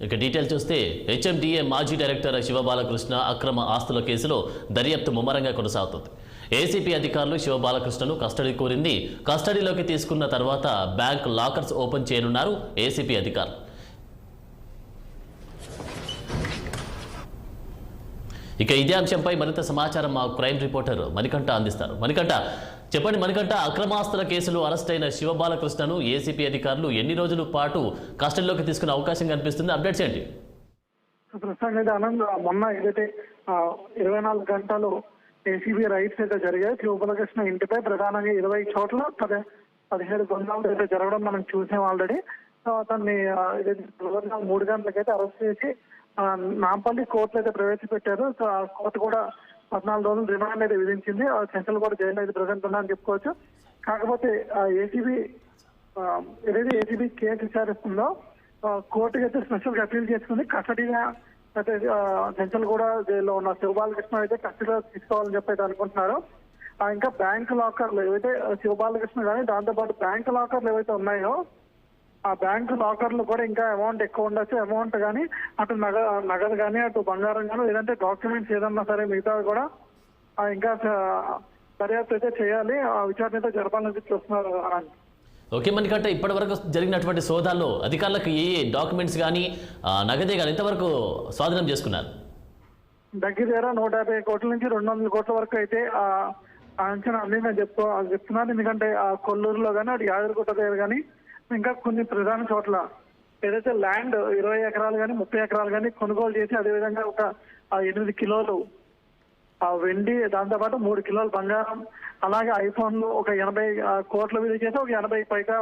ఇక డీటెయిల్ చూస్తే హెచ్ఎండిఏ మాజీ డైరెక్టర్ శివబాలకృష్ణ అక్రమ ఆస్తుల కేసులో దర్యాప్తు ముమ్మరంగా కొనసాగుతుంది. ఏసీపీ అధికారులు శివబాలకృష్ణను కస్టడీ కోరింది. కస్టడీలోకి తీసుకున్న తర్వాత బ్యాంక్ లాకర్స్ ఓపెన్ చేయనున్నారు ఏసీపీ అధికారులు. ఇక ఇదే అంశంపై మరింత సమాచారం మా క్రైమ్ రిపోర్టర్ మణికంఠ అందిస్తారు. మణికంఠ, చెప్పండి మణికంఠ, అక్రమాస్తుల కేసులో అరెస్ట్ అయిన శివబాలకృష్ణను ఏసీపీ అధికారులు ఎన్ని రోజుల పాటు కస్టడీలోకి తీసుకునే అవకాశం కనిపిస్తుంది? అప్డేట్స్ ఏంటి? ప్రస్తుతానికి అయితే ఆనంద్, మొన్న ఏదైతే 24 గంటలు ఏసీబీ రైడ్స్ అయితే జరిగాయి. శివబాలకృష్ణ ఇంటిపై ప్రధానంగా 20 చోట్ల 17 బృందాలు అయితే జరగడం మనం చూసాం ఆల్రెడీ. అతన్ని 3 గంటలకైతే అరెస్ట్ చేసి నాంపల్లి కోర్టులో అయితే ప్రవేశపెట్టారు. కోర్టు కూడా 14 రోజులు రిమాండ్ అయితే విధించింది. సెంట్రల్ కూడా జైలు అయితే ప్రజెంట్ ఉన్నారని చెప్పుకోవచ్చు. కాకపోతే ఏదైతే ఏసీబీ కేసు విచారిస్తుందో కోర్టుకి అయితే స్పెషల్ గా అపీల్ చేసుకుంది. కస్టడీగా అయితే సెంట్రల్ కూడా జైల్లో ఉన్న శివబాలకృష్ణ అయితే కస్టడీలో తీసుకోవాలని చెప్పి అయితే అనుకుంటున్నారు. ఇంకా బ్యాంక్ లాకర్లు ఏవైతే శివబాలకృష్ణ కానీ దాంతోపాటు బ్యాంక్ లాకర్లు ఏవైతే ఉన్నాయో ఆ బ్యాంకు లాకర్లు కూడా ఇంకా అమౌంట్ ఎక్కువ ఉండొచ్చు. అమౌంట్ కానీ అటు నగదు కానీ అటు బంగారం కానీ లేదంటే డాక్యుమెంట్స్ ఏదన్నా సరే మిగతా కూడా ఇంకా దర్యాప్తు అయితే చేయాలి, విచారణ అయితే జరపాలని చూస్తున్నారు. ఓకే మణికంఠ, ఇప్పటి వరకు జరిగినటువంటి సోదాల్లో అధికారులకు ఏ డాక్యుమెంట్స్ కానీ నగదే కానీ ఎంతవరకు స్వాధీనం చేసుకున్నారు? దగ్గర 150 కోట్ల నుంచి 200 కోట్ల వరకు అయితే అంచనా అందిందని చెప్తున్నారు. ఎందుకంటే కొల్లూరులో కానీ అటు యాదగిరిగుట్ట దగ్గర కానీ ఇంకా కొన్ని ప్రధాన చోట్ల ఏదైతే ల్యాండ్ 20 ఎకరాలు కానీ 30 ఎకరాలు కానీ కొనుగోలు చేసి అదేవిధంగా ఒక 8 కిలోలు వెండి, దాంతోపాటు 3 కిలోలు బంగారం, అలాగే ఐఫోన్లు ఒక 80 కోట్ల విలువ చేసి ఒక 80 పైగా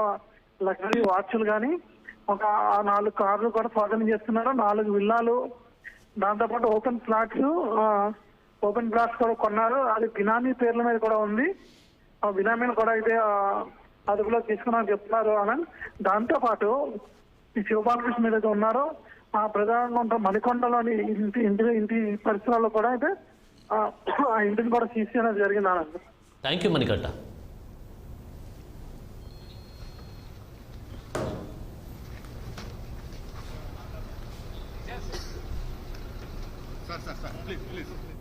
లగ్జరీ వాచ్లు కానీ ఒక 4 కార్లు కూడా స్వాధీనం చేస్తున్నారు. 4 విల్లాలు, దాంతోపాటు ఓపెన్ ప్లాట్స్ కూడా కొన్నారు. అది బినామీ పేర్ల మీద కూడా ఉంది. ఆ బినామీలు కూడా అయితే అదుపులో తీసుకున్నామని చెప్తున్నారు ఆనంద్. దాంతో పాటు ఈ శివబాలకృష్ణ ఏదైతే ఉన్నారో ఆ ప్రధానంగా ఉన్న మణికొండలోని ఇంటి పరిసరాల్లో కూడా అయితే ఆ ఇంటిని కూడా సీజ్ చేయడం జరిగింది Anand. Thank you Manikanta. Sir, please.